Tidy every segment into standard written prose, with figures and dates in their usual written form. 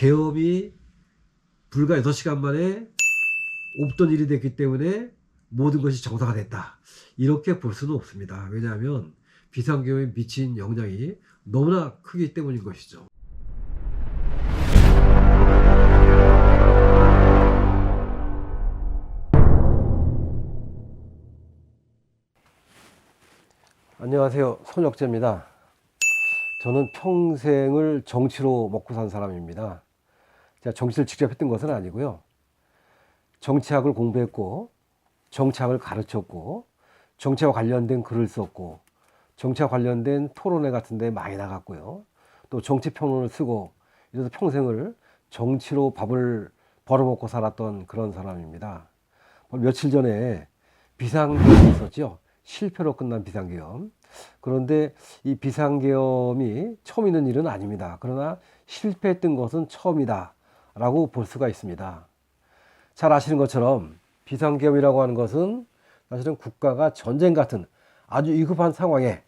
계엄이 불과 6시간 만에 없던 일이 됐기 때문에 모든 것이 정상화 됐다, 이렇게 볼 수는 없습니다. 왜냐하면 비상계엄에 미친 영향이 너무나 크기 때문인 것이죠. 안녕하세요, 손혁재입니다. 저는 평생을 정치로 먹고 산 사람입니다. 제가 정치를 직접 했던 것은 아니고요. 정치학을 공부했고, 정치학을 가르쳤고, 정치와 관련된 글을 썼고, 정치와 관련된 토론회 같은 데 많이 나갔고요. 또 정치평론을 쓰고, 이래서 평생을 정치로 밥을 벌어먹고 살았던 그런 사람입니다. 며칠 전에 비상계엄이 있었죠. 실패로 끝난 비상계엄. 그런데 이 비상계엄이 처음 있는 일은 아닙니다. 그러나 실패했던 것은 처음이다 라고 볼 수가 있습니다. 잘 아시는 것처럼 비상계엄이라고 하는 것은 사실은 국가가 전쟁 같은 아주 위급한 상황에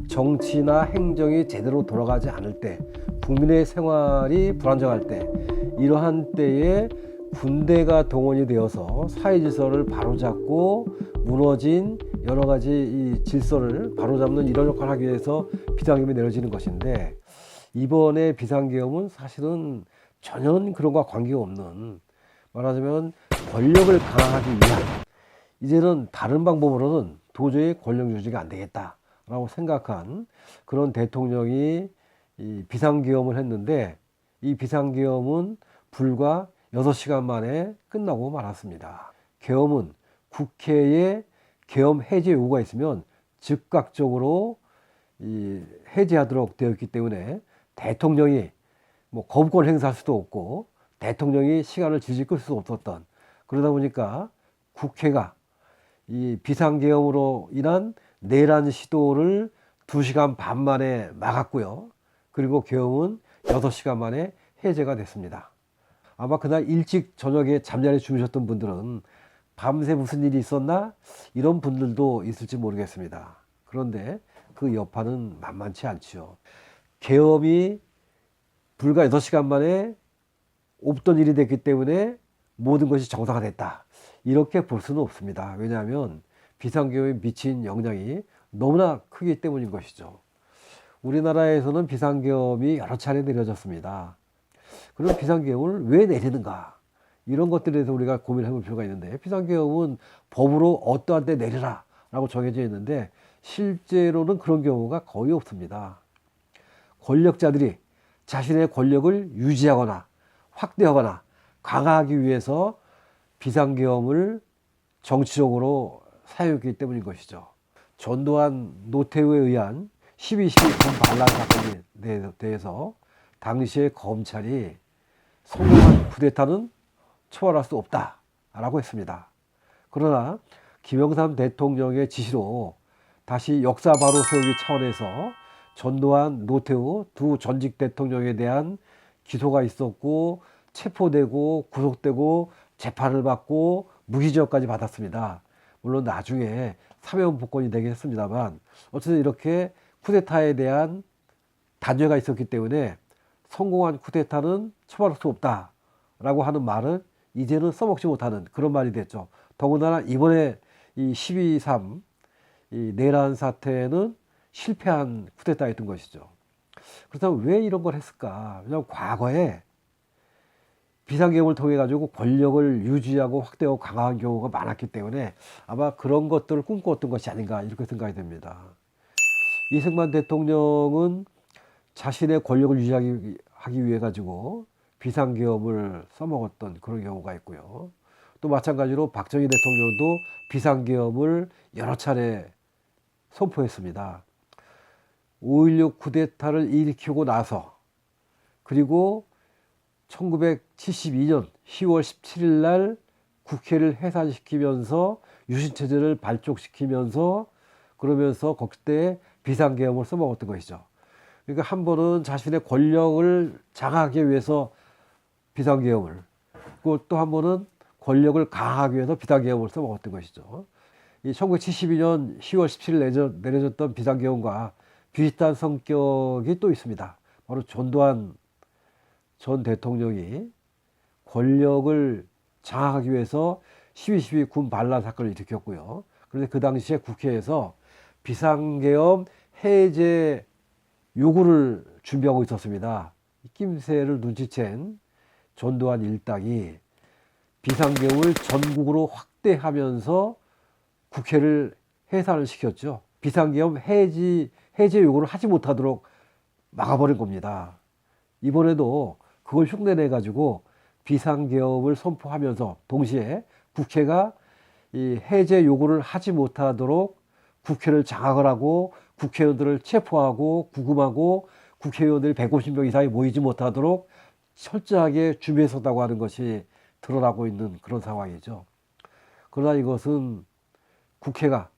정치나 행정이 제대로 돌아가지 않을 때, 국민의 생활이 불안정할 때, 이러한 때에 군대가 동원이 되어서 사회 질서를 바로잡고 무너진 여러 가지 이 질서를 바로잡는 이런 역할을 하기 위해서 비상계엄이 내려지는 것인데, 이번에 비상계엄은 사실은 전혀 그런 것과 관계없는, 말하자면 권력을 강화하기 위한, 이제는 다른 방법으로는 도저히 권력 유지가 안 되겠다라고 생각한 그런 대통령이 이 비상계엄을 했는데, 이 비상계엄은 불과 6시간 만에 끝나고 말았습니다. 계엄은 국회에 계엄 해제 요구가 있으면 즉각적으로 해제하도록 되어 있기 때문에 대통령이 거부권 행사할 수도 없고 대통령이 시간을 질질 끌 수 없었던, 그러다 보니까 국회가 이 비상계엄으로 인한 내란 시도를 2시간 반 만에 막았고요. 그리고 계엄은 6시간 만에 해제가 됐습니다. 아마 그날 일찍 저녁에 잠자리에 주무셨던 분들은 밤새 무슨 일이 있었나? 이런 분들도 있을지 모르겠습니다. 그런데 그 여파는 만만치 않죠. 계엄이 불과 6시간 만에 없던 일이 됐기 때문에 모든 것이 정상화됐다, 이렇게 볼 수는 없습니다. 왜냐하면 비상계엄에 미친 영향이 너무나 크기 때문인 것이죠. 우리나라에서는 비상계엄이 여러 차례 내려졌습니다. 그럼 비상계엄을 왜 내리는가? 이런 것들에 대해서 우리가 고민을 해볼 필요가 있는데, 비상계엄은 법으로 어떠한 때 내리라 라고 정해져 있는데 실제로는 그런 경우가 거의 없습니다. 권력자들이 자신의 권력을 유지하거나 확대하거나 강화하기 위해서 비상계엄을 정치적으로 사용했기 때문인 것이죠. 전두환, 노태우에 의한 12.12 군반란 사건에 대해서 당시에 검찰이 성공한 쿠데타는 처벌할 수 없다라고 했습니다. 그러나 김영삼 대통령의 지시로 다시 역사 바로 세우기 차원에서 전두환, 노태우 두 전직 대통령에 대한 기소가 있었고, 체포되고 구속되고 재판을 받고 무기징역까지 받았습니다. 물론 나중에 사면복권이 되긴 했습니다만, 어쨌든 이렇게 쿠데타에 대한 단죄가 있었기 때문에 성공한 쿠데타는 처벌할 수 없다라고 하는 말을 이제는 써먹지 못하는 그런 말이 됐죠. 더군다나 이번에 이 12.3 이 내란 사태는 실패한 쿠데타였던 것이죠. 그렇다면 왜 이런 걸 했을까? 왜냐하면 과거에 비상계엄을 통해 가지고 권력을 유지하고 확대하고 강화한 경우가 많았기 때문에 아마 그런 것들을 꿈꿔왔던 것이 아닌가, 이렇게 생각이 됩니다. 이승만 대통령은 자신의 권력을 유지하기 위해 가지고 비상계엄을 써먹었던 그런 경우가 있고요. 또 마찬가지로 박정희 대통령도 비상계엄을 여러 차례 선포했습니다. 5.16 쿠데타를 일으키고 나서, 그리고 1972년 10월 17일 날 국회를 해산시키면서 유신체제를 발족시키면서, 그러면서 그때 비상계엄을 써먹었던 것이죠. 그러니까 한 번은 자신의 권력을 장악하기 위해서 비상계엄을, 또 한 번은 권력을 강화하기 위해서 비상계엄을 써먹었던 것이죠. 이 1972년 10월 17일 내려졌던 비상계엄과 비슷한 성격이 또 있습니다. 바로 전두환 전 대통령이 권력을 장악하기 위해서 12.12 군 반란 사건을 일으켰고요. 그런데 그 당시에 국회에서 비상계엄 해제 요구를 준비하고 있었습니다. 낌새를 눈치챈 전두환 일당이 비상계엄을 전국으로 확대하면서 국회를 해산을 시켰죠. 비상계엄 해제 요구를 하지 못하도록 막아버린 겁니다. 이번에도 그걸 흉내내 가지고 비상계엄을 선포하면서 동시에 국회가 이 해제 요구를 하지 못하도록 국회를 장악을 하고 국회의원들을 체포하고 구금하고 국회의원들이 150명 이상이 모이지 못하도록 철저하게 준비했었다고 하는 것이 드러나고 있는 그런 상황이죠. 그러나 이것은 국회가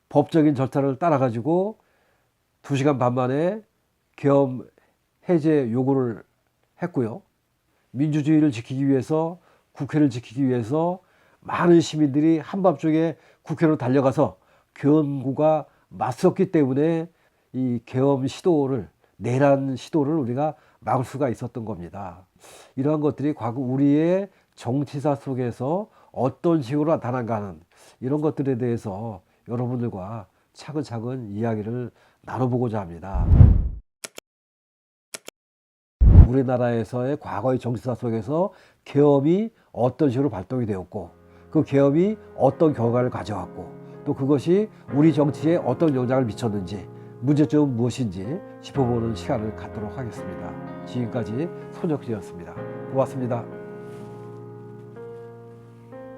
법적인 절차를 따라 가지고 2시간 반 만에 계엄 해제 요구를 했고요. 민주주의를 지키기 위해서, 국회를 지키기 위해서 많은 시민들이 한밤중에 국회로 달려가서 계엄구가 맞섰기 때문에 이 계엄 시도를, 내란 시도를 우리가 막을 수가 있었던 겁니다. 이러한 것들이 과거 우리의 정치사 속에서 어떤 식으로 나타난가 하는 이런 것들에 대해서 여러분들과 차근차근 이야기를 나눠보고자 합니다. 우리나라에서의 과거의 정치사 속에서 계엄이 어떤 식으로 발동이 되었고, 그 계엄이 어떤 결과를 가져왔고, 또 그것이 우리 정치에 어떤 영향을 미쳤는지, 문제점은 무엇인지 짚어보는 시간을 갖도록 하겠습니다. 지금까지 손혁진이었습니다. 고맙습니다.